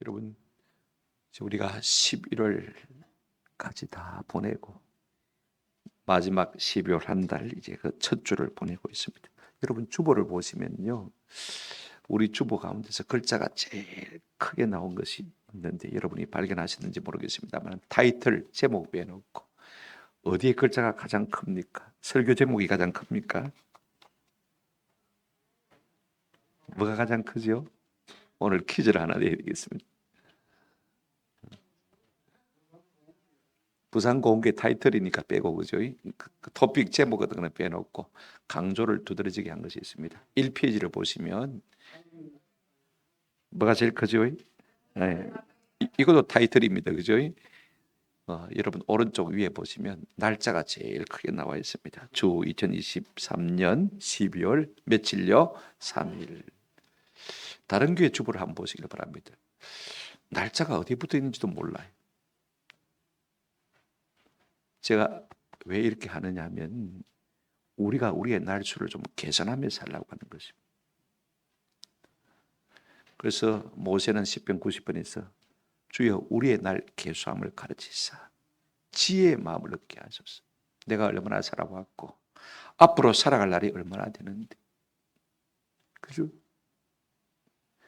여러분, 우리가 11월까지 다 보내고 마지막 12월 한 달 이제 그 첫 주를 보내고 있습니다. 여러분, 주보를 보시면요, 우리 주보 가운데서 글자가 제일 크게 나온 것이 있는데 여러분이 발견하셨는지 모르겠습니다만 타이틀 제목 위에 놓고 어디에 글자가 가장 큽니까? 설교 제목이 가장 큽니까? 뭐가 가장 크죠? 오늘 퀴즈를 하나 내드리겠습니다. 부산 공개 타이틀이니까 빼고, 그죠? 그 토픽 제목 같은 거는 빼놓고 강조를 두드러지게 한 것이 있습니다. 1페이지를 보시면 뭐가 제일 크죠? 네. 이것도 타이틀입니다. 그죠? 여러분 오른쪽 위에 보시면 날짜가 제일 크게 나와 있습니다. 주 2023년 12월 며칠요? 3일. 다른 교회 주보를 한번 보시길 바랍니다. 날짜가 어디 붙어 있는지도 몰라요. 제가 왜 이렇게 하느냐 하면 우리가 우리의 날수를 좀 개선하며 살라고 하는 것입니다. 그래서 모세는 시편 90편에서 주여 우리의 날 계수함을 가르치사 지혜의 마음을 얻게 하소서. 내가 얼마나 살아왔고 앞으로 살아갈 날이 얼마나 되는데, 그죠?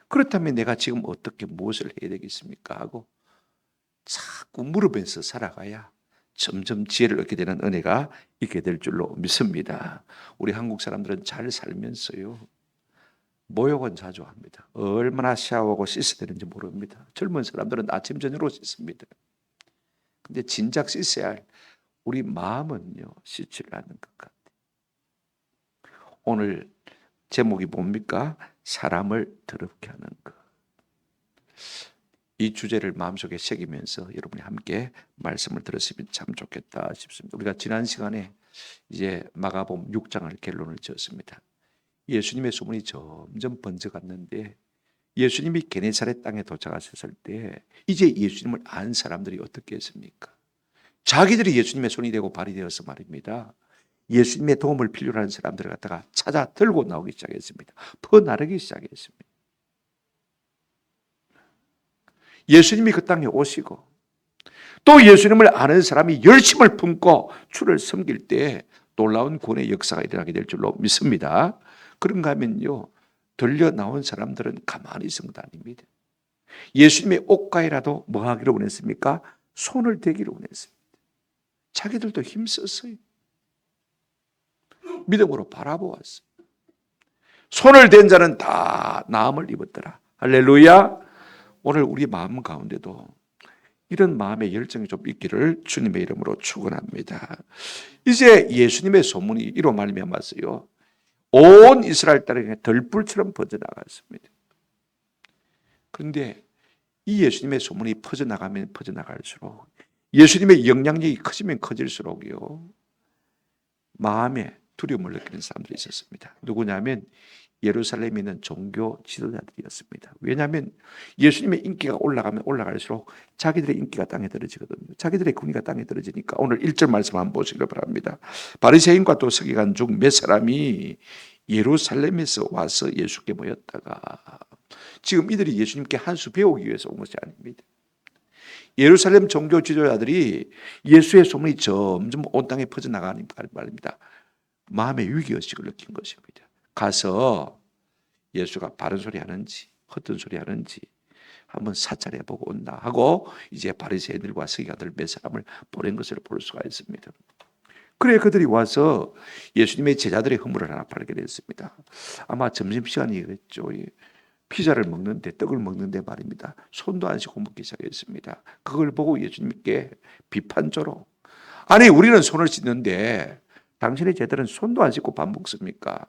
그렇다면 내가 지금 어떻게 무엇을 해야 되겠습니까 하고 자꾸 물으면서 살아가야 점점 지혜를 얻게 되는 은혜가 있게 될 줄로 믿습니다. 우리 한국 사람들은 잘 살면서요, 모욕은 자주 합니다. 얼마나 샤워하고 씻어야 되는지 모릅니다. 젊은 사람들은 아침 저녁으로 씻습니다. 근데 진작 씻어야 할 우리 마음은요, 씻지를 않는 것 같아요. 오늘 제목이 뭡니까? 사람을 더럽게 하는 것. 이 주제를 마음속에 새기면서 여러분이 함께 말씀을 들었으면 참 좋겠다 싶습니다. 우리가 지난 시간에 이제 마가복음 6장을 결론을 지었습니다. 예수님의 소문이 점점 번져갔는데 예수님이 게네사렛 땅에 도착하셨을 때 이제 예수님을 안 사람들이 어떻게 했습니까? 자기들이 예수님의 손이 되고 발이 되어서 말입니다. 예수님의 도움을 필요로 하는 사람들을 갖다가 찾아 들고 나오기 시작했습니다. 퍼나르기 시작했습니다. 예수님이 그 땅에 오시고 또 예수님을 아는 사람이 열심을 품고 주를 섬길 때 놀라운 구원의 역사가 일어나게 될 줄로 믿습니다. 그런가 하면요, 들려 나온 사람들은 가만히 있은 것 아닙니다. 예수님의 옷가에라도 뭐 하기로 원했습니까? 손을 대기로 원했습니다. 자기들도 힘썼어요. 믿음으로 바라보았어요. 손을 댄 자는 다 나음을 입었더라. 할렐루야. 오늘 우리 마음 가운데도 이런 마음의 열정이 좀 있기를 주님의 이름으로 축원합니다. 이제 예수님의 소문이 이로 말미암았어요. 온 이스라엘 땅에 들불처럼 퍼져나갔습니다. 그런데 이 예수님의 소문이 퍼져나가면 퍼져나갈수록 예수님의 영향력이 커지면 커질수록요, 마음에 두려움을 느끼는 사람들이 있었습니다. 누구냐면 예루살렘에 있는 종교 지도자들이었습니다. 왜냐하면 예수님의 인기가 올라가면 올라갈수록 자기들의 인기가 땅에 떨어지거든요. 자기들의 권위가 땅에 떨어지니까 오늘 1절 말씀 한번 보시길 바랍니다. 바리새인과 또 서기관 중 몇 사람이 예루살렘에서 와서 예수께 모였다가, 지금 이들이 예수님께 한 수 배우기 위해서 온 것이 아닙니다. 예루살렘 종교 지도자들이 예수의 소문이 점점 온 땅에 퍼져나가니까 말입니다. 마음의 위기의식을 느낀 것입니다. 가서 예수가 바른 소리 하는지 헛된 소리 하는지 한번 사찰해보고 온다 하고 이제 바리새인들과 서기관들 몇 사람을 보낸 것을 볼 수가 있습니다. 그래 그들이 와서 예수님의 제자들의 허물을 하나 발견했습니다. 아마 점심시간이겠죠. 피자를 먹는데, 떡을 먹는데 말입니다, 손도 안 씻고 먹기 시작했습니다. 그걸 보고 예수님께 비판조로, 아니 우리는 손을 씻는데 당신의 제자들은 손도 안 씻고 밥 먹습니까?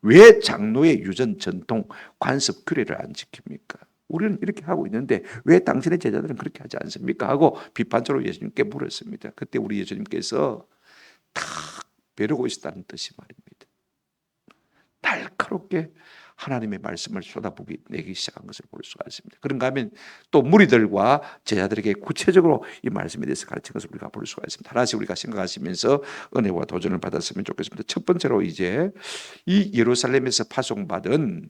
왜 장로의 유전 전통 관습 규례를 안 지킵니까? 우리는 이렇게 하고 있는데 왜 당신의 제자들은 그렇게 하지 않습니까? 하고 비판적으로 예수님께 물었습니다. 그때 우리 예수님께서 탁 벼르고 있었다는 뜻이 말입니다. 달콤 날카롭게 하나님의 말씀을 쏟아내기 시작한 것을 볼 수가 있습니다. 그런가 하면 또 무리들과 제자들에게 구체적으로 이 말씀에 대해서 가르친 것을 우리가 볼 수가 있습니다. 하나씩 우리가 생각하시면서 은혜와 도전을 받았으면 좋겠습니다. 첫 번째로 이제 이 예루살렘에서 파송받은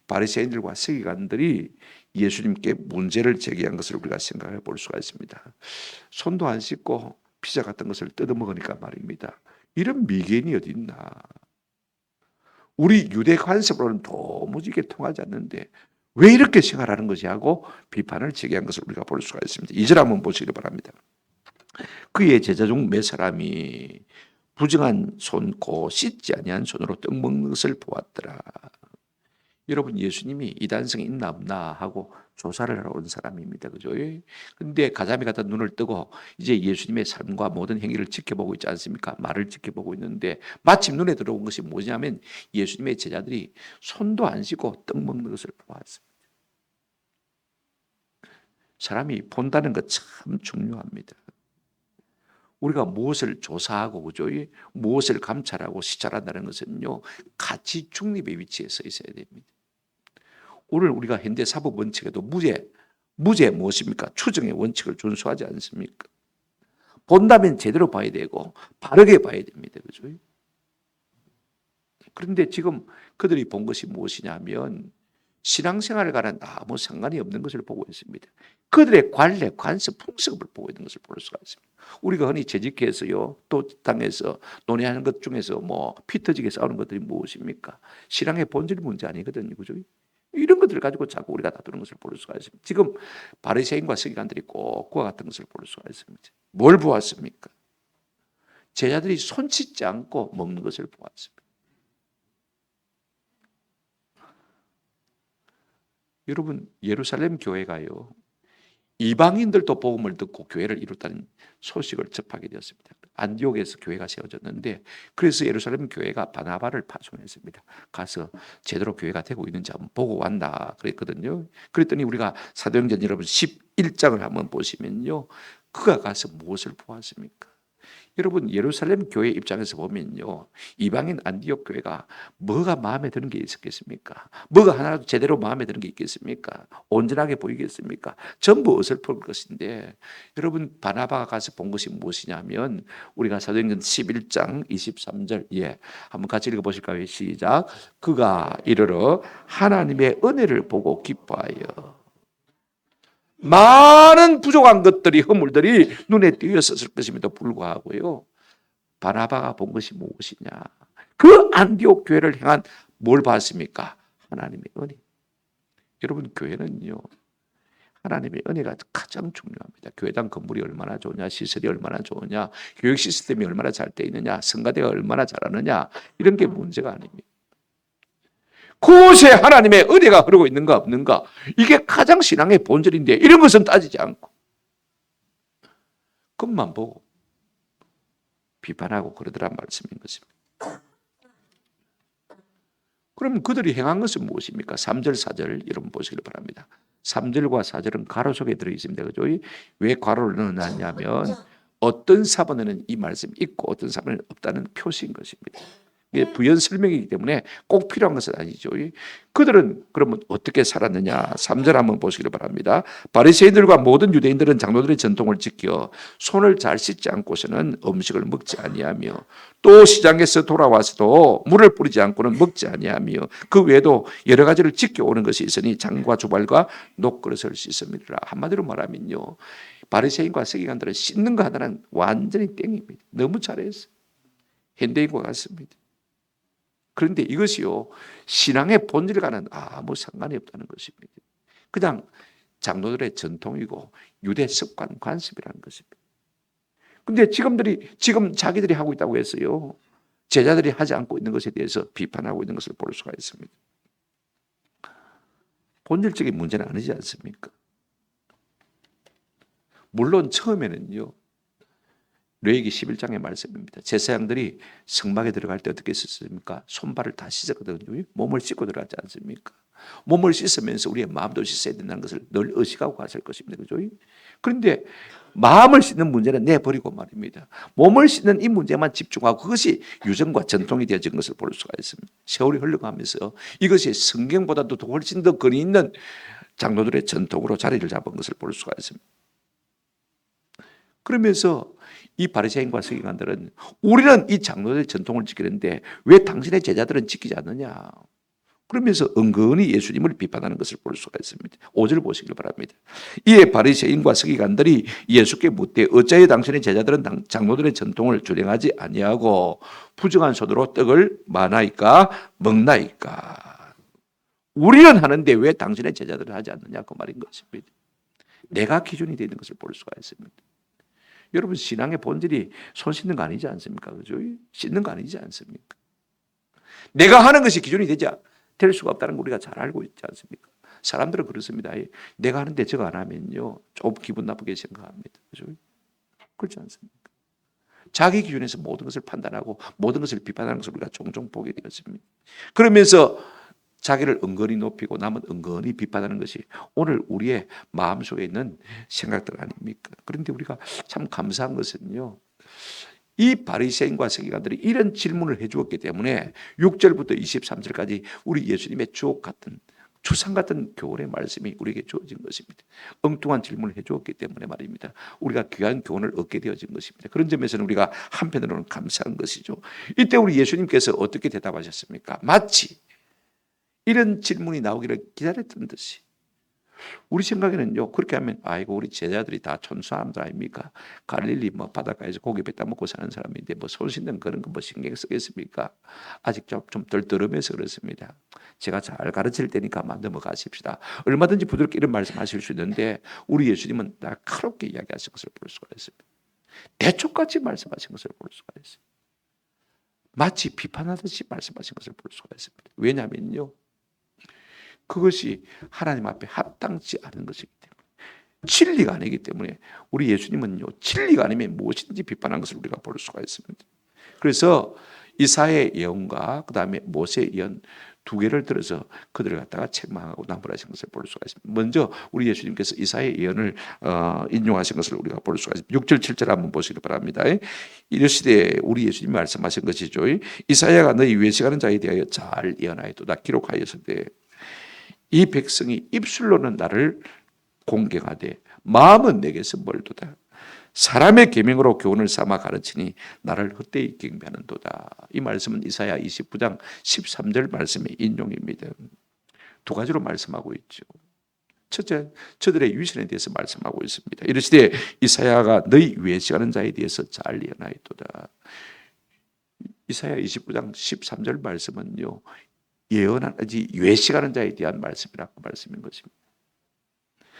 바리새인들과 서기관들이 예수님께 문제를 제기한 것을 우리가 생각해 볼 수가 있습니다. 손도 안 씻고 피자 같은 것을 뜯어 먹으니까 말입니다. 이런 미개인이 어디 있나? 우리 유대 관습으로는 도무지 이게 통하지 않는데 왜 이렇게 생활하는 것이 하고 비판을 제기한 것을 우리가 볼 수가 있습니다. 2절 한번 보시기 바랍니다. 그의 제자 중 몇 사람이 부정한 손, 곧 씻지 아니한 손으로 떡 먹는 것을 보았더라. 여러분, 예수님이 이단성이 있나 없나 하고 조사를 하러 온 사람입니다. 그죠? 근데 가자미 같은 눈을 뜨고 이제 예수님의 삶과 모든 행위를 지켜보고 있지 않습니까? 말을 지켜보고 있는데 마침 눈에 들어온 것이 뭐냐면 예수님의 제자들이 손도 안 씻고 떡 먹는 것을 보았습니다. 사람이 본다는 것 참 중요합니다. 우리가 무엇을 조사하고 그죠? 무엇을 감찰하고 시찰한다는 것은요, 가치 중립의 위치에 서 있어야 됩니다. 오늘 우리가 현대 사법 원칙에도 무죄 무엇입니까? 추정의 원칙을 준수하지 않습니까? 본다면 제대로 봐야 되고 바르게 봐야 됩니다. 그죠? 그런데 지금 그들이 본 것이 무엇이냐면 신앙생활과는 아무 상관이 없는 것을 보고 있습니다. 그들의 관례, 관습, 풍습을 보고 있는 것을 볼 수가 있습니다. 우리가 흔히 재직해서요, 또 당에서 논의하는 것 중에서 피 터지게 싸우는 것들이 무엇입니까? 신앙의 본질 문제 아니거든요. 그죠? 이런 것들을 가지고 자꾸 우리가 다투는 것을 볼 수가 있습니다. 지금 바리새인과 서기관들이 꼭 그와 같은 것을 볼 수가 있습니다. 뭘 보았습니까? 제자들이 손 씻지 않고 먹는 것을 보았습니다. 여러분, 예루살렘 교회가요, 이방인들도 복음을 듣고 교회를 이뤘다는 소식을 접하게 되었습니다. 안디옥에서 교회가 세워졌는데 그래서 예루살렘 교회가 바나바를 파송했습니다. 가서 제대로 교회가 되고 있는지 한번 보고 왔나 그랬거든요. 그랬더니 우리가 사도행전 여러분 11장을 한번 보시면요, 그가 가서 무엇을 보았습니까? 여러분, 예루살렘 교회 입장에서 보면요, 이방인 안디옥 교회가 뭐가 마음에 드는 게 있었겠습니까? 뭐가 하나라도 제대로 마음에 드는 게 있겠습니까? 온전하게 보이겠습니까? 전부 어설플 것인데, 여러분, 바나바가 가서 본 것이 무엇이냐면 우리가 사도행전 11장 23절 한번 같이 읽어보실까요? 시작. 그가 이르러 하나님의 은혜를 보고 기뻐하여 많은 부족한 것들이, 허물들이 눈에 띄었을 것임에도 불구하고요, 바나바가 본 것이 무엇이냐? 그 안디옥 교회를 향한 뭘 봤습니까? 하나님의 은혜. 여러분, 교회는요, 하나님의 은혜가 가장 중요합니다. 교회당 건물이 얼마나 좋으냐, 시설이 얼마나 좋으냐, 교육 시스템이 얼마나 잘 돼 있느냐, 성가대가 얼마나 잘하느냐, 이런 게 문제가 아닙니다. 그곳에 하나님의 은혜가 흐르고 있는가 없는가, 이게 가장 신앙의 본질인데 이런 것은 따지지 않고 그것만 보고 비판하고 그러더란 말씀인 것입니다. 그럼 그들이 행한 것은 무엇입니까? 3절 4절 여러분 보시길 바랍니다. 3절과 4절은 가로 속에 들어있습니다. 그죠? 왜 가로를 넣었냐면 어떤 사본에는 이 말씀이 있고 어떤 사본에는 없다는 표시인 것입니다. 이게 부연 설명이기 때문에 꼭 필요한 것은 아니죠. 그들은 그러면 어떻게 살았느냐? 3절 한번 보시기를 바랍니다. 바리새인들과 모든 유대인들은 장로들의 전통을 지켜 손을 잘 씻지 않고서는 음식을 먹지 아니하며 또 시장에서 돌아와서도 물을 뿌리지 않고는 먹지 아니하며 그 외에도 여러 가지를 지켜오는 것이 있으니 장과 주발과 녹그릇을 씻습니다. 한마디로 말하면요, 바리새인과 서기관들은 씻는 거 하나는 완전히 땡입니다. 너무 잘했어요. 현대인과 같습니다. 그런데 이것이요, 신앙의 본질과는 아무 상관이 없다는 것입니다. 그냥 장로들의 전통이고 유대 습관 관습이라는 것입니다. 그런데 지금 자기들이 하고 있다고 해서요, 제자들이 하지 않고 있는 것에 대해서 비판하고 있는 것을 볼 수가 있습니다. 본질적인 문제는 아니지 않습니까? 물론 처음에는요, 레위기 11장의 말씀입니다. 제사장들이 성막에 들어갈 때 어떻게 했습니까? 손발을 다 씻었거든요. 몸을 씻고 들어가지 않습니까? 몸을 씻으면서 우리의 마음도 씻어야 된다는 것을 늘 의식하고 가실 것입니다. 그죠? 그런데 마음을 씻는 문제는 내버리고 말입니다. 몸을 씻는 이 문제만 집중하고 그것이 유전과 전통이 되어진 것을 볼 수가 있습니다. 세월이 흘러가면서 이것이 성경보다도 훨씬 더 근위 있는 장로들의 전통으로 자리를 잡은 것을 볼 수가 있습니다. 그러면서 이 바리새인과 서기관들은 우리는 이 장로들의 전통을 지키는데 왜 당신의 제자들은 지키지 않느냐? 그러면서 은근히 예수님을 비판하는 것을 볼 수가 있습니다. 5절 보시길 바랍니다. 이에 바리새인과 서기관들이 예수께 묻되 어찌하여 당신의 제자들은 장로들의 전통을 준행하지 아니하고 부정한 손으로 떡을 마나이까 먹나이까? 우리는 하는데 왜 당신의 제자들은 하지 않느냐 그 말인 것입니다. 내가 기준이 되는 것을 볼 수가 있습니다. 여러분 신앙의 본질이 손 씻는 거 아니지 않습니까? 그죠? 씻는 거 아니지 않습니까? 내가 하는 것이 기준이 될 수가 없다는 걸 우리가 잘 알고 있지 않습니까? 사람들은 그렇습니다. 내가 하는데 저거 안 하면요 좀 기분 나쁘게 생각합니다. 그죠? 그렇지 않습니까? 자기 기준에서 모든 것을 판단하고 모든 것을 비판하는 것을 우리가 종종 보게 되었습니다. 그러면서 자기를 은근히 높이고 남은 은근히 비판하는 것이 오늘 우리의 마음속에 있는 생각들 아닙니까? 그런데 우리가 참 감사한 것은요. 이 바리새인과 서기관들이 이런 질문을 해주었기 때문에 6절부터 23절까지 우리 예수님의 주옥 같은 추상 같은 교훈의 말씀이 우리에게 주어진 것입니다. 엉뚱한 질문을 해주었기 때문에 말입니다. 우리가 귀한 교훈을 얻게 되어진 것입니다. 그런 점에서는 우리가 한편으로는 감사한 것이죠. 이때 우리 예수님께서 어떻게 대답하셨습니까? 마치 이런 질문이 나오기를 기다렸던 듯이 우리 생각에는요 그렇게 하면 아이고 우리 제자들이 다 천수사람들 아닙니까? 갈릴리 뭐 바닷가에서 고기 뱉다 먹고 사는 사람인데 뭐 손 씻는 그런 거 뭐 신경 쓰겠습니까? 아직 좀 덜떠름해서 그렇습니다. 제가 잘 가르칠 테니까 넘어가십시다. 얼마든지 부드럽게 이런 말씀하실 수 있는데 우리 예수님은 날카롭게 이야기하신 것을 볼 수가 있습니다. 대초같이 말씀하신 것을 볼 수가 있습니다. 마치 비판하듯이 말씀하신 것을 볼 수가 있습니다. 왜냐하면요 그것이 하나님 앞에 합당치 않은 것이기 때문에 진리가 아니기 때문에 우리 예수님은요 진리가 아니면 무엇인지 비판한 것을 우리가 볼 수가 있습니다. 그래서 이사야의 예언과 그 다음에 모세의 예언 두 개를 들어서 그들을 갖다가 책망하고 나무라신 것을 볼 수가 있습니다. 먼저 우리 예수님께서 이사야의 예언을 인용하신 것을 우리가 볼 수가 있습니다. 6절 7절 한번 보시기 바랍니다. 이르시되 우리 예수님이 말씀하신 것이죠. 이사야가 너희 외식하는 자에 대하여 잘 예언하였도다 기록하였으되 이 백성이 입술로는 나를 공경하되 마음은 내게서 멀도다. 사람의 계명으로 교훈을 삼아 가르치니 나를 헛되이 경배하는도다. 이 말씀은 이사야 29장 13절 말씀의 인용입니다. 두 가지로 말씀하고 있죠. 첫째, 저들의 위선에 대해서 말씀하고 있습니다. 이르시되 이사야가 너희 외식하는 자에 대해서 잘 예언하였도다. 이사야 29장 13절 말씀은요. 외식하는 자에 대한 말씀이라고 말씀인 것입니다.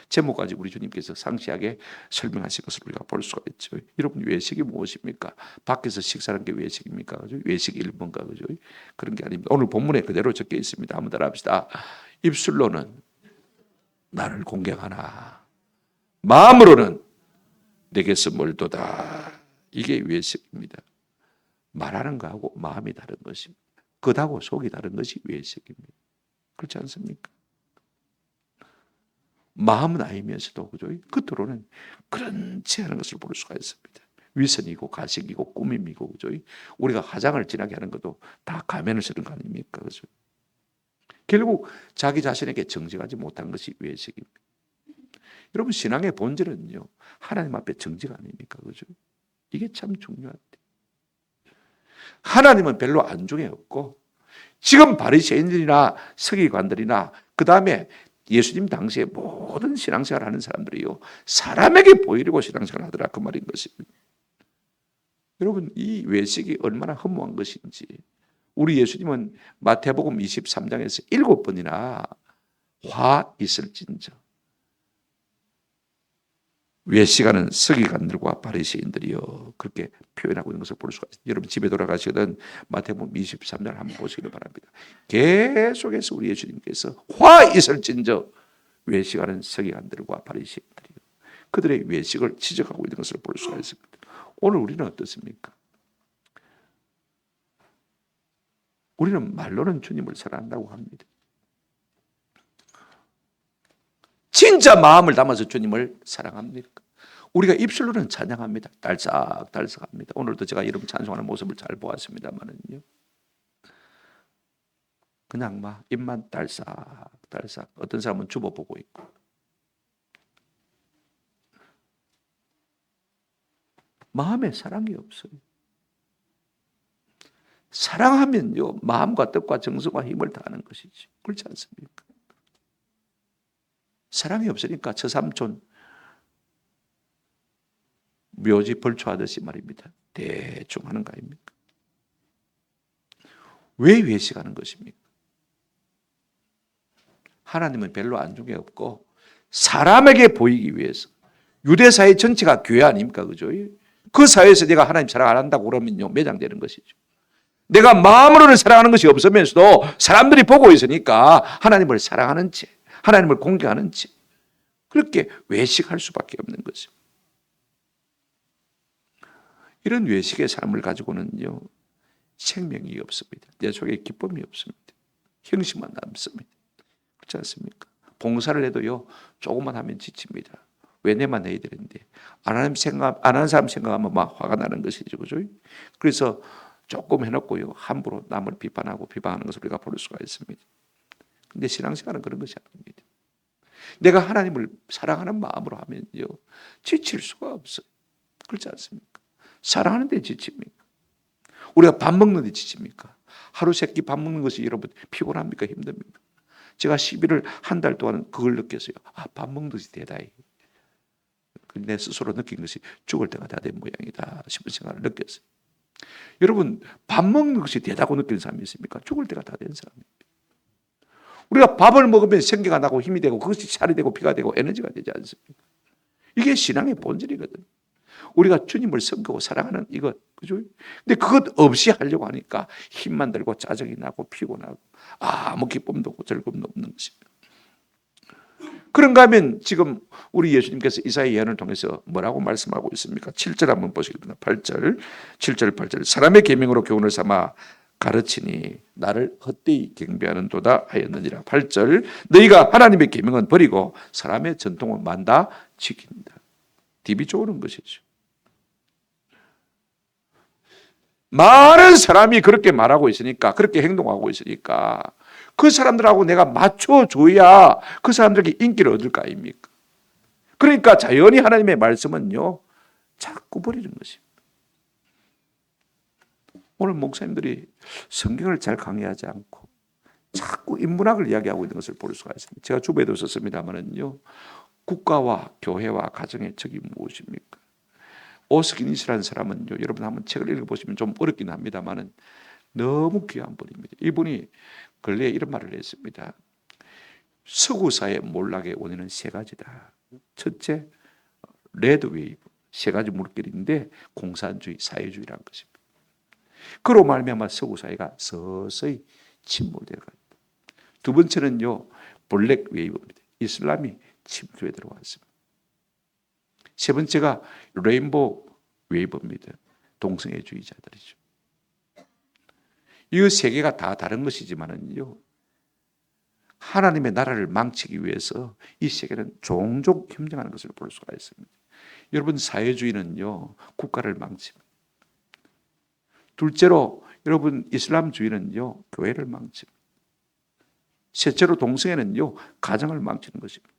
제목까지 우리 주님께서 상세하게 설명하신 것을 우리가 볼 수가 있죠. 여러분 외식이 무엇입니까? 밖에서 식사하는 게 외식입니까? 그죠? 외식 일본가 그죠? 그런 게 아닙니다. 오늘 본문에 그대로 적혀 있습니다. 한번 따라합시다. 입술로는 나를 공경하나 마음으로는 내게서 멀도다. 이게 외식입니다. 말하는 거하고 마음이 다른 것입니다. 겉하고 속이 다른 것이 외식입니다. 그렇지 않습니까? 마음은 아니면서도 그죠? 겉으로는 그런지 하는 것을 볼 수가 있습니다. 위선이고 가식이고 꾸밈이고 그죠? 우리가 화장을 진하게 하는 것도 다 가면을 쓰는 거 아닙니까? 그죠? 결국 자기 자신에게 정직하지 못한 것이 외식입니다. 여러분 신앙의 본질은요 하나님 앞에 정직 아닙니까? 그죠? 이게 참 중요합니다. 하나님은 별로 안중에 없고 지금 바리새인들이나 서기관들이나 그 다음에 예수님 당시에 모든 신앙생활 하는 사람들이요 사람에게 보이려고 신앙생활 하더라 그 말인 것입니다. 여러분 이 외식이 얼마나 허무한 것인지 우리 예수님은 마태복음 23장에서 7번이나 화 있을진저 외식하는 서기관들과 바리새인들이요 그렇게 표현하고 있는 것을 볼 수가 있습니다. 여러분 집에 돌아가시거든 마태복음 23장 한번 보시기를 바랍니다. 계속해서 우리 예수님께서 화 있을진저 외식하는 서기관들과 바리새인들이요 그들의 외식을 지적하고 있는 것을 볼 수가 있습니다. 오늘 우리는 어떻습니까? 우리는 말로는 주님을 사랑한다고 합니다. 진짜 마음을 담아서 주님을 사랑합니까? 우리가 입술로는 찬양합니다. 달싹달싹합니다. 오늘도 제가 이런 찬송하는 모습을 잘 보았습니다만은요. 그냥 막 입만 달싹달싹. 어떤 사람은 주워보고 있고. 마음에 사랑이 없어요. 사랑하면요, 마음과 뜻과 정성과 힘을 다하는 것이지. 그렇지 않습니까? 사랑이 없으니까 저 삼촌 묘지 벌초하듯이 말입니다. 대충 하는 거 아닙니까? 왜 외식하는 것입니까? 하나님은 별로 안중에 없고 사람에게 보이기 위해서. 유대 사회 전체가 교회 아닙니까? 그죠? 그 사회에서 내가 하나님 사랑 안 한다고 그러면요, 매장되는 것이죠. 내가 마음으로는 사랑하는 것이 없으면서도 사람들이 보고 있으니까 하나님을 사랑하는지, 하나님을 공경하는지 그렇게 외식할 수밖에 없는 거죠. 이런 외식의 삶을 가지고는요, 생명이 없습니다. 내 속에 기쁨이 없습니다. 형식만 남습니다. 그렇지 않습니까? 봉사를 해도요, 조금만 하면 지칩니다. 왜 내만 해야 되는데 안 하는 사람 생각하면 막 화가 나는 것이죠, 그죠? 그래서 조금 해놓고요, 함부로 남을 비판하는 것을 우리가 볼 수가 있습니다. 근데 신앙생활은 그런 것이 아닙니다. 내가 하나님을 사랑하는 마음으로 하면요, 지칠 수가 없어요. 그렇지 않습니까? 사랑하는데 지칩니까? 우리가 밥 먹는데 지칩니까? 하루 세끼 밥 먹는 것이 여러분 피곤합니까? 힘듭니까? 제가 11월 한 달 동안 그걸 느꼈어요. 밥 먹는 것이 대다이. 내 스스로 느낀 것이 죽을 때가 다 된 모양이다 싶은 생각을 느꼈어요. 여러분, 밥 먹는 것이 대다고 느끼는 사람이 있습니까? 죽을 때가 다 된 사람입니다. 우리가 밥을 먹으면 생기가 나고 힘이 되고 그것이 살이 되고 피가 되고 에너지가 되지 않습니까? 이게 신앙의 본질이거든. 우리가 주님을 섬기고 사랑하는 이것, 그죠? 근데 그것 없이 하려고 하니까 힘만 들고 짜증이 나고 피곤하고 아무 기쁨도 없고 즐거움도 없는 것입니다. 그런가 하면 지금 우리 예수님께서 이사야 예언을 통해서 뭐라고 말씀하고 있습니까? 7절 한번 보시겠습니다. 8절, 7절, 8절. 사람의 계명으로 교훈을 삼아 가르치니 나를 헛되이 경배하는도다 하였느니라. 8절. 너희가 하나님의 계명은 버리고 사람의 전통을 만다 지킨다. 딥이 좋은 것이죠. 많은 사람이 그렇게 말하고 있으니까, 그렇게 행동하고 있으니까 그 사람들하고 내가 맞춰줘야 그 사람들에게 인기를 얻을 거 아닙니까? 그러니까 자연히 하나님의 말씀은요, 자꾸 버리는 것입니다. 오늘 목사님들이 성경을 잘 강의하지 않고 자꾸 인문학을 이야기하고 있는 것을 볼 수가 있습니다. 제가 주부에도 썼습니다만은요, 국가와 교회와 가정의 적이 무엇입니까? 오스기니스라는 사람은요, 여러분 한번 책을 읽어보시면 좀 어렵긴 합니다만은 너무 귀한 분입니다. 이분이 근래에 이런 말을 했습니다. 서구사의 몰락의 원인은 세 가지다. 첫째, 레드웨이브, 세 가지 물결인데 공산주의, 사회주의라는 것입니다. 그로 말미암아 서구사회가 서서히 침몰되어 갑니다. 두 번째는요, 블랙웨이브입니다. 이슬람이 침투에 들어왔습니다. 세 번째가 레인보우 웨이브입니다. 동성애주의자들이죠. 이 세 개가 다 다른 것이지만은요, 하나님의 나라를 망치기 위해서 이 세계는 종종 협력하는 것을 볼 수가 있습니다. 여러분, 사회주의는요, 국가를 망칩니다. 둘째로 여러분, 이슬람주의는요, 교회를 망칩니다. 셋째로 동성애는요, 가정을 망치는 것입니다.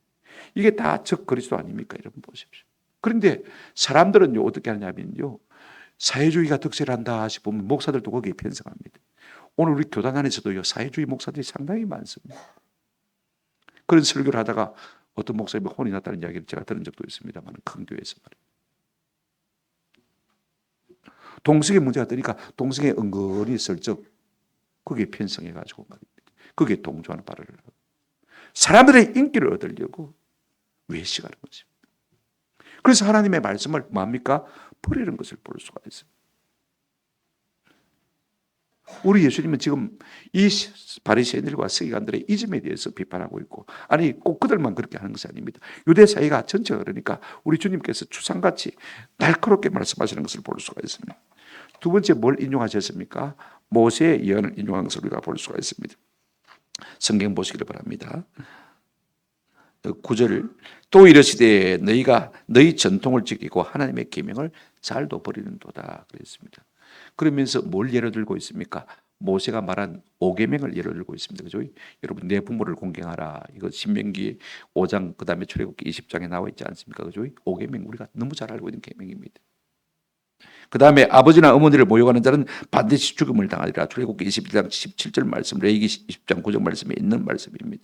이게 다 적 그리스도 아닙니까? 여러분 보십시오. 그런데 사람들은요, 어떻게 하냐면요, 사회주의가 득세를 한다 싶으면 목사들도 거기에 편성합니다. 오늘 우리 교단 안에서도요, 사회주의 목사들이 상당히 많습니다. 그런 설교를 하다가 어떤 목사님이 혼이 났다는 이야기를 제가 들은 적도 있습니다만, 큰 교회에서 말이에요. 동성애 문제가 되니까 동성애 은근히 슬쩍 거기에 편성해가지고 말입니다. 거기에 동조하는 발언을 하고 사람들의 인기를 얻으려고 외식하는 거죠. 그래서 하나님의 말씀을 뭡니까? 버리는 것을 볼 수가 있습니다. 우리 예수님은 지금 이 바리새인들과 서기관들의 이즘에 대해서 비판하고 있고, 아니 꼭 그들만 그렇게 하는 것이 아닙니다. 유대 사회가 전체가 그러니까 우리 주님께서 추상같이 날카롭게 말씀하시는 것을 볼 수가 있습니다. 두 번째 뭘 인용하셨습니까? 모세의 예언을 인용한 것을 우리가 볼 수가 있습니다. 성경 보시기를 바랍니다. 9절 또 이르시되 너희가 너희 전통을 지키고 하나님의 계명을 잘도 버리는도다 그랬습니다. 그러면서 뭘 예로 들고 있습니까? 모세가 말한 5계명을 예로 들고 있습니다. 그죠? 여러분 내 부모를 공경하라. 이거 신명기 5장 그다음에 출애굽기 20장에 나와 있지 않습니까? 그죠? 5계명 우리가 너무 잘 알고 있는 계명입니다. 그다음에 아버지나 어머니를 모욕하는 자는 반드시 죽음을 당하리라. 출애굽기 21장 17절 말씀, 레위기 20장 9절 말씀에 있는 말씀입니다.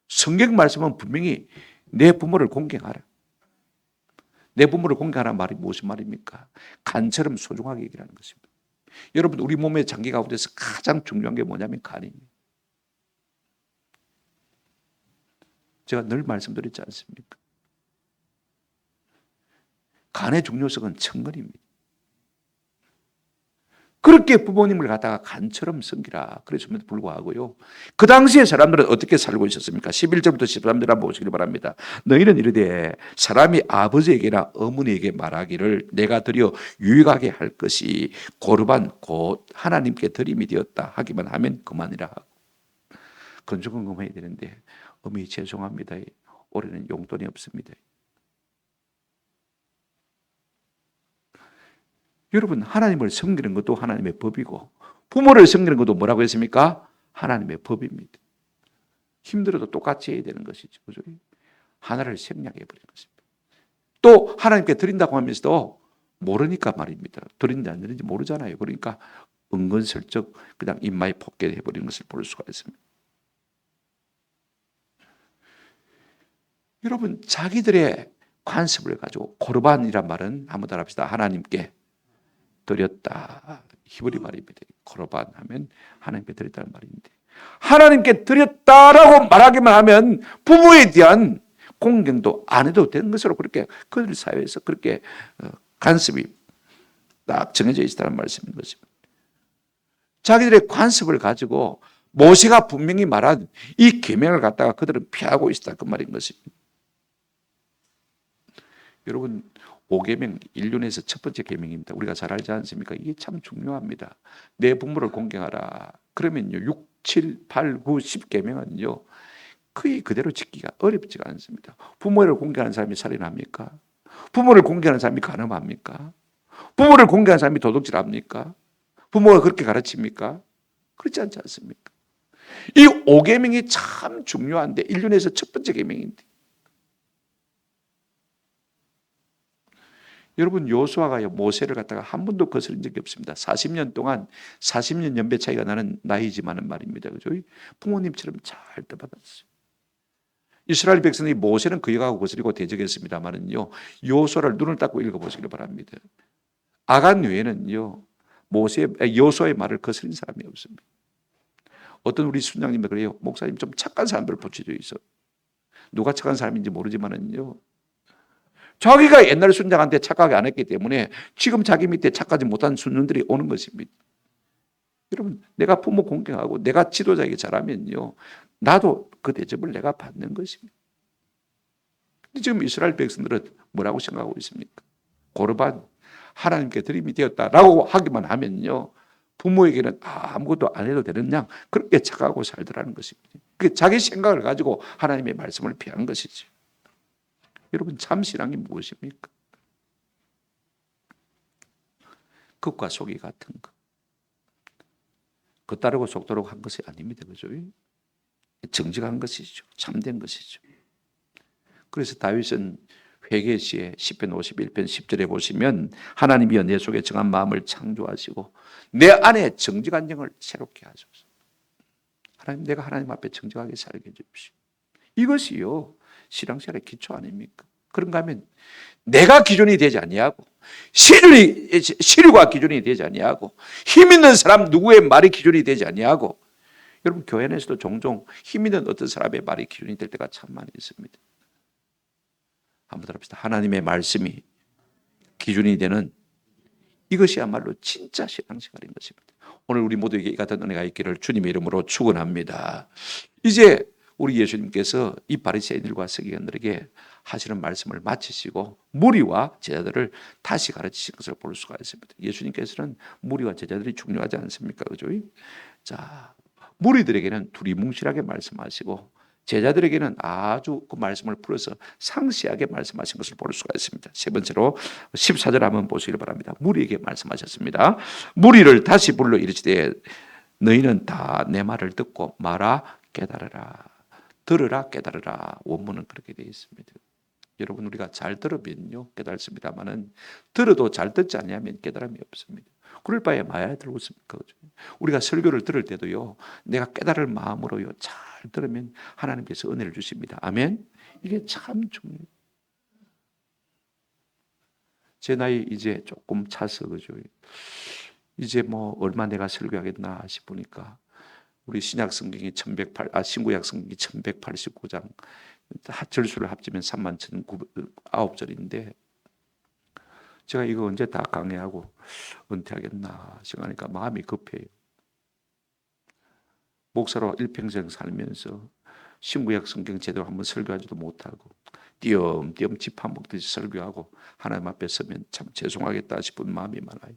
성경 말씀은 분명히 내 부모를 공경하라. 내 부모를 공경하라는 말이 무슨 말입니까? 간처럼 소중하게 얘기하는 것입니다. 여러분 우리 몸의 장기 가운데서 가장 중요한 게 뭐냐면 간입니다. 제가 늘 말씀드렸지 않습니까? 간의 중요성은 천건입니다. 그렇게 부모님을 갖다가 간처럼 섬기라 그랬음에도 불구하고요. 그 당시에 사람들은 어떻게 살고 있었습니까? 11절부터 13절 한번 보시기 바랍니다. 너희는 이르되 사람이 아버지에게나 어머니에게 말하기를 내가 드려 유익하게 할 것이 고르반 곧 하나님께 드림이 되었다 하기만 하면 그만이라 하고 건조건금해야 되는데 어머니 죄송합니다. 올해는 용돈이 없습니다. 여러분 하나님을 섬기는 것도 하나님의 법이고 부모를 섬기는 것도 뭐라고 했습니까? 하나님의 법입니다. 힘들어도 똑같이 해야 되는 것이죠. 그죠? 하나를 생략해 버리는 것입니다. 또 하나님께 드린다고 하면서도 모르니까 말입니다. 드린지 안 드린지 모르잖아요. 그러니까 은근슬쩍 그냥 입마에 폭개해 버리는 것을 볼 수가 있습니다. 여러분 자기들의 관습을 가지고 고르반이란 말은 한번 따라합시다. 하나님께 드렸다. 히브리 말입니다. 고르반 하면 하나님께 드렸다는 말인데 하나님께 드렸다라고 말하기만 하면 부모에 대한 공경도 안 해도 되는 것으로 그렇게 그들 사회에서 그렇게 관습이 딱 정해져 있다는 말씀인 것입니다. 자기들의 관습을 가지고 모세가 분명히 말한 이 계명을 갖다가 그들은 피하고 있다 그 말인 것입니다. 여러분 5계명 인륜에서 첫 번째 계명입니다. 우리가 잘 알지 않습니까? 이게 참 중요합니다. 내 부모를 공경하라. 그러면요 6, 7, 8, 9, 10계명은요 거의 그대로 지키기가 어렵지가 않습니다. 부모를 공경하는 사람이 살인합니까? 부모를 공경하는 사람이 간음합니까? 부모를 공경하는 사람이 도둑질합니까? 부모가 그렇게 가르칩니까? 그렇지 않지 않습니까? 이 5계명이 참 중요한데 인륜에서 첫 번째 계명인데 여러분 여호수아가 모세를 갖다가 한 번도 거스른 적이 없습니다. 40년 동안 40년 연배 차이가 나는 나이지만은 말입니다. 그죠? 부모님처럼 잘 떠받았어요. 이스라엘 백성이 모세는 그에게 거스리고 대적했습니다만은요. 여호수아를 눈을 닦고 읽어보시길 바랍니다. 아간 외에는요. 여호수아의 말을 거스린 사람이 없습니다. 어떤 우리 순장님도 그래요. 목사님 좀 착한 사람들 붙여져 있어. 누가 착한 사람인지 모르지만은요. 자기가 옛날 순장한테 착하게 안 했기 때문에 지금 자기 밑에 착하지 못한 순년들이 오는 것입니다. 여러분 내가 부모 공경하고 내가 지도자에게 잘하면요. 나도 그 대접을 내가 받는 것입니다. 근데 지금 이스라엘 백성들은 뭐라고 생각하고 있습니까? 고르반 하나님께 드림이 되었다라고 하기만 하면요. 부모에게는 아무것도 안 해도 되는 양 그렇게 착하고 살더라는 것입니다. 그 자기 생각을 가지고 하나님의 말씀을 피한 것이죠. 여러분 참 신앙이 무엇입니까? 겉과 속이 같은 것. 겉다르고 속다르고 한 것이 아닙니다. 그죠? 정직한 것이죠. 참된 것이죠. 그래서 다윗은 회개시에 시편 51편 10절에 보시면 하나님이여 내 속에 정한 마음을 창조하시고 내 안에 정직한 영을 새롭게 하소서. 하나님 내가 하나님 앞에 정직하게 살게 해주십시오. 이것이요. 신앙생활의 기초 아닙니까? 그런가 하면 내가 기준이 되지 아니하고 시류가 기준이 되지 아니하고 힘 있는 사람 누구의 말이 기준이 되지 아니하고 여러분 교회 안에서도 종종 힘 있는 어떤 사람의 말이 기준이 될 때가 참 많이 있습니다. 한번 들어봅시다. 하나님의 말씀이 기준이 되는 이것이야말로 진짜 신앙생활인 것입니다. 오늘 우리 모두에게 이 같은 은혜가 있기를 주님의 이름으로 축원합니다. 이제 우리 예수님께서 이 바리새인들과 서기관들에게 하시는 말씀을 마치시고 무리와 제자들을 다시 가르치신 것을 볼 수가 있습니다. 예수님께서는 무리와 제자들이 중요하지 않습니까? 그죠? 자, 무리들에게는 두리뭉실하게 말씀하시고 제자들에게는 아주 그 말씀을 풀어서 상세하게 말씀하신 것을 볼 수가 있습니다. 세 번째로 14절 한번 보시길 바랍니다. 무리에게 말씀하셨습니다. 무리를 다시 불러 이르시되 너희는 다 내 말을 듣고 말아 깨달으라. 들으라 깨달으라. 원문은 그렇게 되어 있습니다. 여러분 우리가 잘 들으면요 깨달습니다만은 들어도 잘 듣지 않으면 깨달음이 없습니다. 그럴 바에 마야 들었습니까? 우리가 설교를 들을 때도요 내가 깨달을 마음으로요 잘 들으면 하나님께서 은혜를 주십니다. 아멘. 이게 참 중요해요. 제 나이 이제 조금 차서 그죠. 이제 뭐 얼마 내가 설교하겠나 싶으니까 우리 신약 성경이 신구약 성경이 1189장 절수를 합치면 31,909절인데 제가 이거 언제 다 강의하고 은퇴하겠나 생각하니까 마음이 급해요. 목사로 일평생 살면서 신구약 성경 제대로 한번 설교하지도 못하고 띄엄띄엄 지파 먹듯이 설교하고 하나님 앞에 서면 참 죄송하겠다 싶은 마음이 많아요.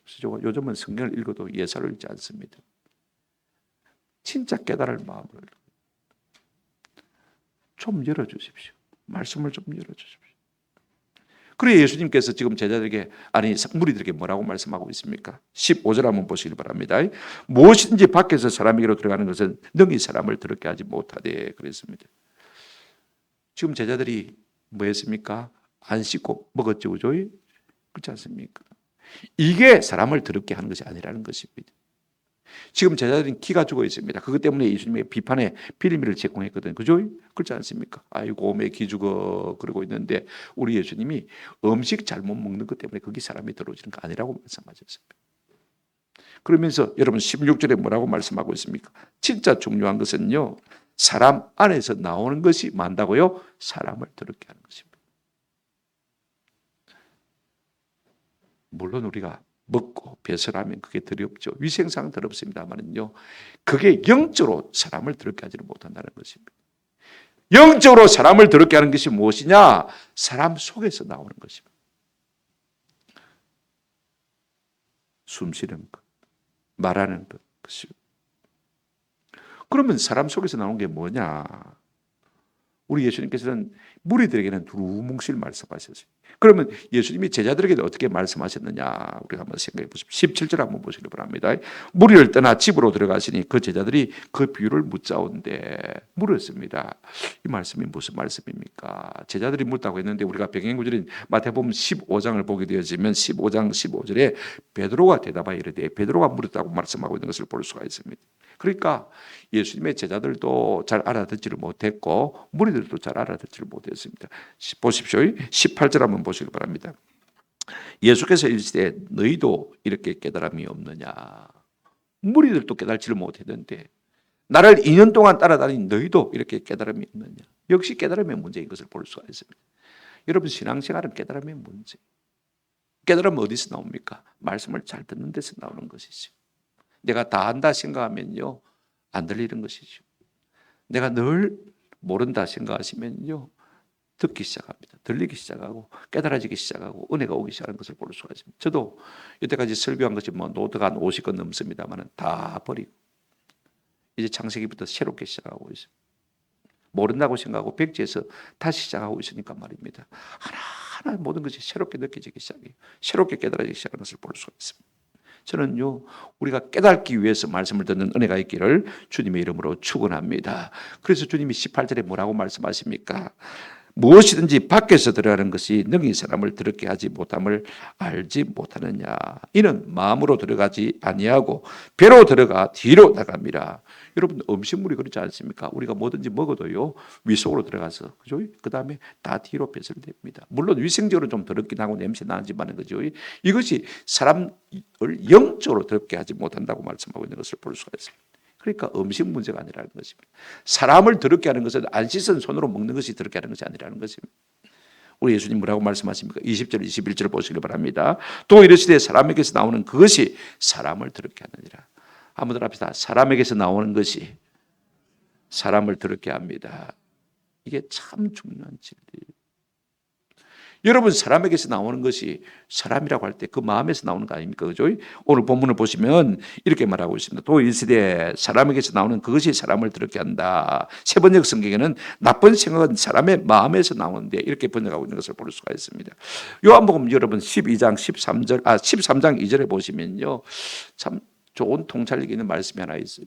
그래서 요즘은 성경을 읽어도 예사를 읽지 않습니다. 진짜 깨달을 마음을 좀 열어주십시오. 말씀을 좀 열어주십시오. 그래 예수님께서 지금 제자들에게 무리들에게 뭐라고 말씀하고 있습니까? 15절 한번 보시길 바랍니다. 무엇인지 밖에서 사람에게로 들어가는 것은 능히 사람을 더럽게 하지 못하되 그랬습니다. 지금 제자들이 뭐 했습니까? 안 씻고 먹었죠, 그죠? 그렇지 않습니까? 이게 사람을 더럽게 하는 것이 아니라는 것입니다. 지금 제자들은 기가 죽어 있습니다. 그것 때문에 예수님의 비판에 빌미를 제공했거든요. 그죠? 그렇지 않습니까? 아이고 매 기 죽어 그러고 있는데 우리 예수님이 음식 잘못 먹는 것 때문에 거기 사람이 들어오지는 거 아니라고 말씀하셨습니다. 그러면서 여러분 16절에 뭐라고 말씀하고 있습니까? 진짜 중요한 것은요. 사람 안에서 나오는 것이 많다고요? 사람을 더럽게 하는 것입니다. 물론 우리가 먹고 배설하면 그게 더럽죠. 위생상 더럽습니다만은요. 그게 영적으로 사람을 더럽게 하지는 못한다는 것입니다. 영적으로 사람을 더럽게 하는 것이 무엇이냐? 사람 속에서 나오는 것입니다. 숨 쉬는 것, 말하는 것. 그러면 사람 속에서 나오는 게 뭐냐? 우리 예수님께서는 무리들에게는 두루뭉실 말씀하셨어요. 그러면 예수님이 제자들에게 어떻게 말씀하셨느냐? 우리가 한번 생각해 보십시오. 17절 한번 보시기 바랍니다. 무리를 떠나 집으로 들어가시니 그 제자들이 그 비유를 묻자온데 물었습니다. 이 말씀이 무슨 말씀입니까? 제자들이 묻다고 했는데 우리가 병행구절인 마태복음 15장을 보게 되어지면 15장 15절에 베드로가 대답하여 이르되 베드로가 물었다고 말씀하고 있는 것을 볼 수가 있습니다. 그러니까 예수님의 제자들도 잘 알아듣지를 못했고 무리들도 잘 알아듣지를 못했습니다. 보십시오. 18절 한번 보시기 바랍니다. 예수께서 이르시되 너희도 이렇게 깨달음이 없느냐. 무리들도 깨달지를 못했는데 나를 2년 동안 따라다닌 너희도 이렇게 깨달음이 없느냐. 역시 깨달음의 문제인 것을 볼 수가 있습니다. 여러분 신앙생활은 깨달음의 문제. 깨달음은 어디서 나옵니까? 말씀을 잘 듣는 데서 나오는 것이죠. 내가 다 안다 생각하면요 안 들리는 것이죠. 내가 늘 모른다 생각하시면요 듣기 시작합니다. 들리기 시작하고 깨달아지기 시작하고 은혜가 오기 시작하는 것을 볼 수가 있습니다. 저도 이때까지 설교한 것이 뭐 노트가 한 50권 넘습니다만 다 버리고 이제 창세기부터 새롭게 시작하고 있습니다. 모른다고 생각하고 백지에서 다시 시작하고 있으니까 말입니다. 하나하나 모든 것이 새롭게 느껴지기 시작해요. 새롭게 깨달아지기 시작하는 것을 볼 수가 있습니다. 저는요 우리가 깨닫기 위해서 말씀을 듣는 은혜가 있기를 주님의 이름으로 축원합니다. 그래서 주님이 18절에 뭐라고 말씀하십니까? 무엇이든지 밖에서 들어가는 것이 능히 사람을 더럽게 하지 못함을 알지 못하느냐. 이는 마음으로 들어가지 아니하고 배로 들어가 뒤로 나갑니다. 여러분 음식물이 그렇지 않습니까? 우리가 뭐든지 먹어도요 위 속으로 들어가서 그죠? 그 다음에 다 뒤로 배설됩니다. 물론 위생적으로 좀 더럽긴 하고 냄새 나지만은 그죠? 이것이 사람을 영적으로 더럽게 하지 못한다고 말씀하고 있는 것을 볼 수가 있습니다. 그러니까 음식 문제가 아니라는 것입니다. 사람을 더럽게 하는 것은 안 씻은 손으로 먹는 것이 더럽게 하는 것이 아니라는 것입니다. 우리 예수님 뭐라고 말씀하십니까? 20절 21절 보시기 바랍니다. 또 이르시되 사람에게서 나오는 그것이 사람을 더럽게 하느니라. 한번 더 합시다. 사람에게서 나오는 것이 사람을 더럽게 합니다. 이게 참 중요한 진리예요. 여러분 사람에게서 나오는 것이 사람이라고 할 때 그 마음에서 나오는 거 아닙니까? 그죠? 오늘 본문을 보시면 이렇게 말하고 있습니다. 또 이 시대에 사람에게서 나오는 그것이 사람을 더럽게 한다. 세 번역 성경에는 나쁜 생각은 사람의 마음에서 나오는데 이렇게 번역하고 있는 것을 볼 수가 있습니다. 요한복음 여러분 13장 2절에 보시면요. 참 좋은 통찰력 있는 말씀이 하나 있어요.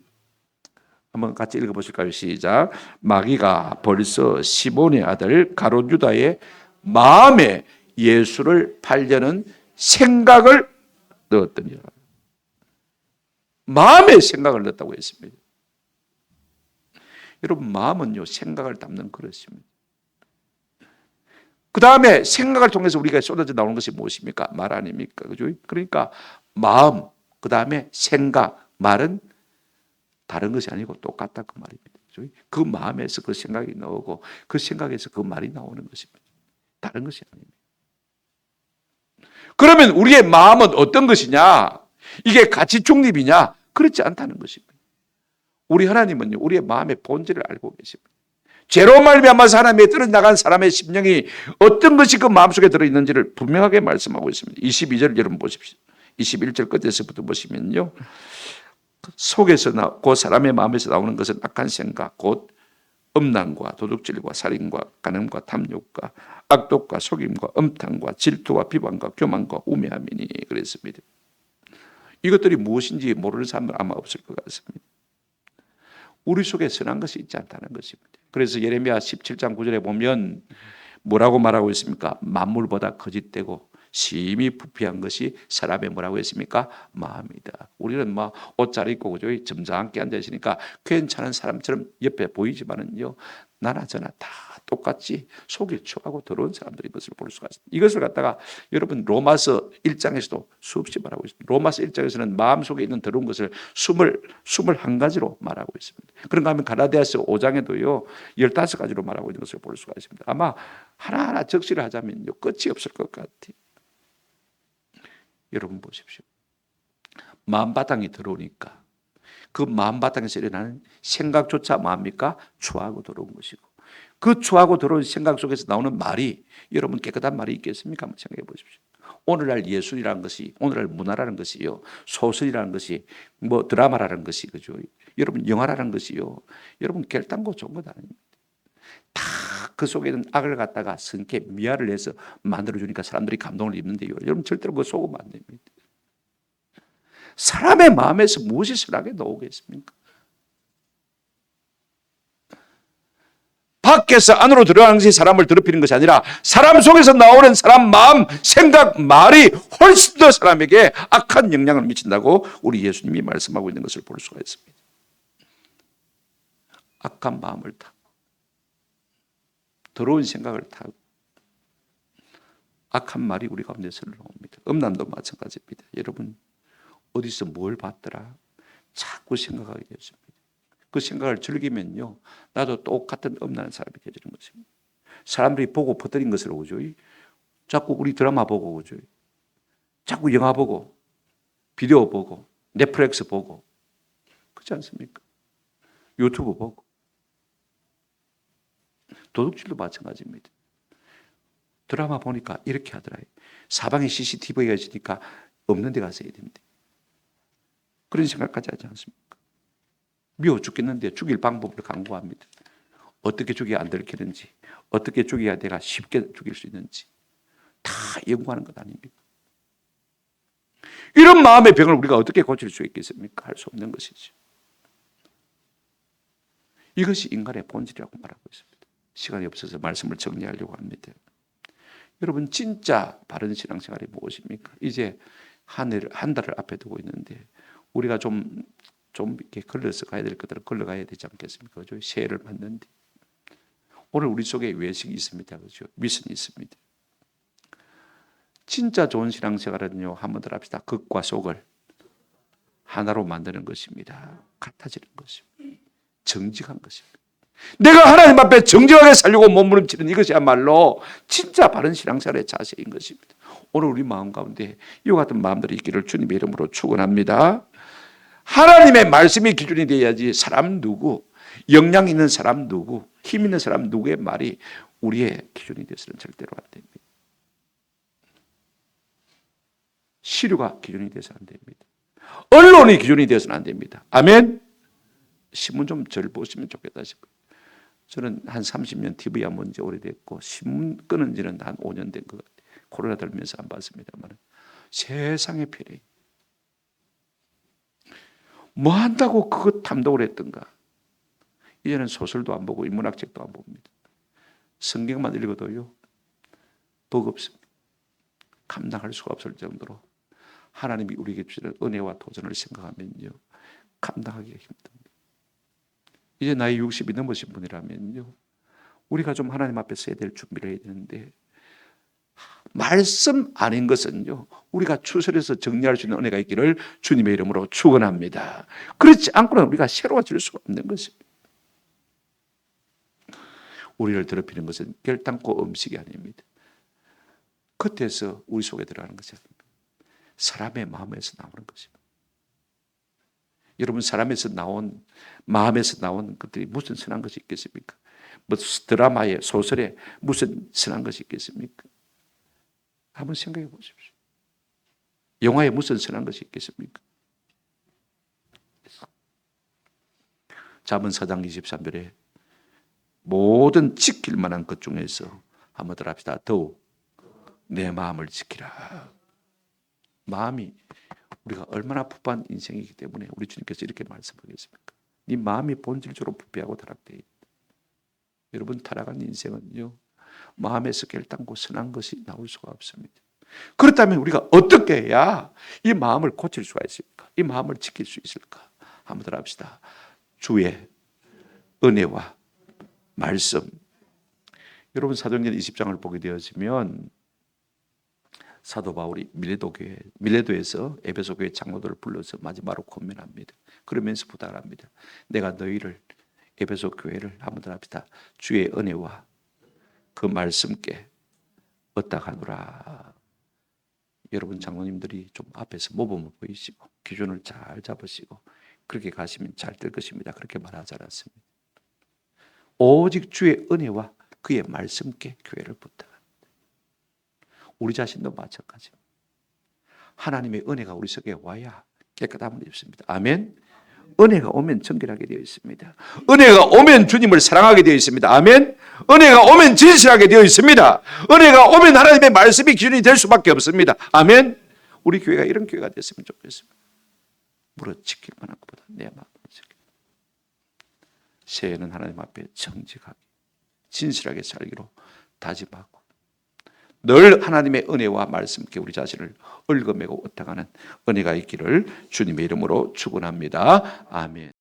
한번 같이 읽어보실까요? 시작. 마귀가 벌써 시몬의 아들 가롯 유다의 마음에 예수를 팔려는 생각을 넣었더니, 마음에 생각을 넣었다고 했습니다. 여러분 마음은요 생각을 담는 그릇입니다. 그 다음에 생각을 통해서 우리가 쏟아져 나오는 것이 무엇입니까? 말 아닙니까? 그죠? 그러니까 마음, 그 다음에 생각, 말은 다른 것이 아니고 똑같다 그 말입니다. 그죠? 그 마음에서 그 생각이 나오고 그 생각에서 그 말이 나오는 것입니다. 다른 것이 아닙니다. 그러면 우리의 마음은 어떤 것이냐? 이게 가치 중립이냐? 그렇지 않다는 것입니다. 우리 하나님은요, 우리의 마음의 본질을 알고 계십니다. 죄로 말미암아서 하나님의 뜻을 나간 사람의 심령이 어떤 것이 그 마음속에 들어있는지를 분명하게 말씀하고 있습니다. 22절 여러분 보십시오. 21절 끝에서부터 보시면요. 속에서 곧 사람의 마음에서 나오는 것은 악한 생각, 곧 음란과 도둑질과 살인과 간음과 탐욕과 악독과 속임과 음탕과 질투와 비방과 교만과 우매함이니 그랬습니다. 이것들이 무엇인지 모르는 사람은 아마 없을 것 같습니다. 우리 속에 선한 것이 있지 않다는 것입니다. 그래서 예레미야 17장 9절에 보면 뭐라고 말하고 있습니까? 만물보다 거짓되고 심히 부패한 것이 사람의 뭐라고 했습니까? 마음이다. 우리는 막 옷 잘 입고 그죠? 점잖게 앉아 있으니까 괜찮은 사람처럼 옆에 보이지만은요, 나나 저나 다 똑같이 속이 추하고 더러운 사람들인 것을 볼 수가 있습니다. 이것을 갖다가 여러분 로마서 1장에서도 수없이 말하고 있습니다. 로마서 1장에서는 마음속에 있는 더러운 것을 21가지로 말하고 있습니다. 그런가 하면 갈라디아서 5장에도요 15가지로 말하고 있는 것을 볼 수가 있습니다. 아마 하나하나 적시를 하자면요 끝이 없을 것 같아요. 여러분 보십시오. 마음바탕이 들어오니까 그 마음바탕에서 일어나는 생각조차 뭡니까? 추하고 더러운 것이고, 그 추하고 더러운 생각 속에서 나오는 말이 여러분 깨끗한 말이 있겠습니까? 한번 생각해 보십시오. 오늘날 예술이라는 것이, 오늘날 문화라는 것이요, 소설이라는 것이, 뭐 드라마라는 것이, 그죠? 여러분 영화라는 것이요, 여러분 결단코 좋은 것 아닙니다. 다 그 속에 있는 악을 갖다가 선케 미화를 해서 만들어주니까 사람들이 감동을 입는데요. 여러분 절대로 그거 속으면 안 됩니다. 사람의 마음에서 무엇이 선하게 나오겠습니까? 밖에서 안으로 들어가는 것이 사람을 더럽히는 것이 아니라 사람 속에서 나오는 사람 마음, 생각, 말이 훨씬 더 사람에게 악한 영향을 미친다고 우리 예수님이 말씀하고 있는 것을 볼 수가 있습니다. 악한 마음을 타고 더러운 생각을 타고 악한 말이 우리 가운데서 나옵니다. 음란도 마찬가지입니다. 여러분 어디서 뭘 봤더라 자꾸 생각하게 되었습니다. 그 생각을 즐기면요 나도 똑같은 음란한 사람이 되어지는 것입니다. 사람들이 보고 퍼뜨린 것을 오죠. 자꾸 우리 드라마 보고 오죠. 자꾸 영화 보고 비디오 보고 넷플릭스 보고 그렇지 않습니까? 유튜브 보고 도둑질도 마찬가지입니다. 드라마 보니까 이렇게 하더라. 사방에 CCTV가 있으니까 없는 데 가서 해야 됩니다. 그런 생각까지 하지 않습니까? 미워 죽겠는데 죽일 방법을 강구합니다. 어떻게 죽여야 안 들키는지, 어떻게 죽여야 내가 쉽게 죽일 수 있는지 다 연구하는 것 아닙니까? 이런 마음의 병을 우리가 어떻게 고칠 수 있겠습니까? 할 수 없는 것이죠. 이것이 인간의 본질이라고 말하고 있습니다. 시간이 없어서 말씀을 정리하려고 합니다. 여러분 진짜 바른 신앙생활이 무엇입니까? 이제 한 달을 앞에 두고 있는데 우리가 좀 이렇게 걸러서 가야 될 것들은 걸러가야 되지 않겠습니까? 그죠? 새해를 맞는데 오늘 우리 속에 외식이 있습니다. 그죠? 미션이 있습니다. 진짜 좋은 신앙생활은요, 한번 더 합시다. 극과 속을 하나로 만드는 것입니다. 같아지는 것입니다. 정직한 것입니다. 내가 하나님 앞에 정직하게 살려고 몸부림치는 이것이야말로 진짜 바른 신앙생활의 자세인 것입니다. 오늘 우리 마음 가운데 이와 같은 마음들이 있기를 주님의 이름으로 축원합니다. 하나님의 말씀이 기준이 되어야지 사람 누구, 역량 있는 사람 누구, 힘 있는 사람 누구의 말이 우리의 기준이 되어서는 절대로 안 됩니다. 시류가 기준이 되어서는 안 됩니다. 언론이 기준이 되어서는 안 됩니다. 아멘. 신문 좀 절 보시면 좋겠다 싶어요. 저는 한 30년 TV 안 본 지 오래됐고 신문 끊은 지는 한 5년 된 것 같아요. 코로나 들면서 안 봤습니다만 세상의 편이 뭐 한다고 그것 탐독을 했던가. 이제는 소설도 안 보고 인문학책도 안 봅니다. 성경만 읽어도요 버겁습니다. 감당할 수가 없을 정도로 하나님이 우리에게 주시는 은혜와 도전을 생각하면요 감당하기가 힘듭니다. 이제 나이 60이 넘으신 분이라면요 우리가 좀 하나님 앞에 서야 될 준비를 해야 되는데 말씀 아닌 것은요 우리가 추스려서 정리할 수 있는 은혜가 있기를 주님의 이름으로 축원합니다. 그렇지 않고는 우리가 새로워질 수가 없는 것입니다. 우리를 더럽히는 것은 결단코 음식이 아닙니다. 겉에서 우리 속에 들어가는 것이 아닙니다. 사람의 마음에서 나오는 것입니다. 여러분 사람에서 나온 마음에서 나온 것들이 무슨 선한 것이 있겠습니까? 뭐 드라마에 소설에 무슨 선한 것이 있겠습니까? 한번 생각해 보십시오. 영화에 무슨 선한 것이 있겠습니까? 잠언 4장 23절에 모든 지킬 만한 것 중에서 한번 더 합시다. 더욱 내 마음을 지키라. 마음이 우리가 얼마나 부패한 인생이기 때문에 우리 주님께서 이렇게 말씀하겠습니까? 네 마음이 본질적으로 부패하고 타락되어 있다. 여러분 타락한 인생은요 마음에서 결단코 선한 것이 나올 수가 없습니다. 그렇다면 우리가 어떻게 해야 이 마음을 고칠 수가 있을까? 이 마음을 지킬 수 있을까? 한번 더 합시다. 주의 은혜와 말씀. 여러분 사도행전 20장을 보게 되어지면 사도 바울이 밀레도에서 에베소 교회 장로들을 불러서 마지막으로 권면합니다. 그러면서 부탁을 합니다. 내가 너희를 에베소 교회를 한번 더 합시다. 주의 은혜와 그 말씀께 얻다가노라. 여러분 장로님들이 좀 앞에서 모범을 보이시고 기준을 잘 잡으시고 그렇게 가시면 잘 될 것입니다. 그렇게 말하지 않았습니다. 오직 주의 은혜와 그의 말씀께 교회를 부탁합니다. 우리 자신도 마찬가지입니다. 하나님의 은혜가 우리 속에 와야 깨끗함을 입습니다. 아멘. 은혜가 오면 정결하게 되어 있습니다. 은혜가 오면 주님을 사랑하게 되어 있습니다. 아멘. 은혜가 오면 진실하게 되어 있습니다. 은혜가 오면 하나님의 말씀이 기준이 될 수밖에 없습니다. 아멘. 우리 교회가 이런 교회가 됐으면 좋겠습니다. 무릇 지킬 만한 것보다 내 마음을 지키라. 새해는 하나님 앞에 정직하게 진실하게 살기로 다짐하고 늘 하나님의 은혜와 말씀께 우리 자신을 얽어매고 얻어가는 은혜가 있기를 주님의 이름으로 축원합니다. 아멘.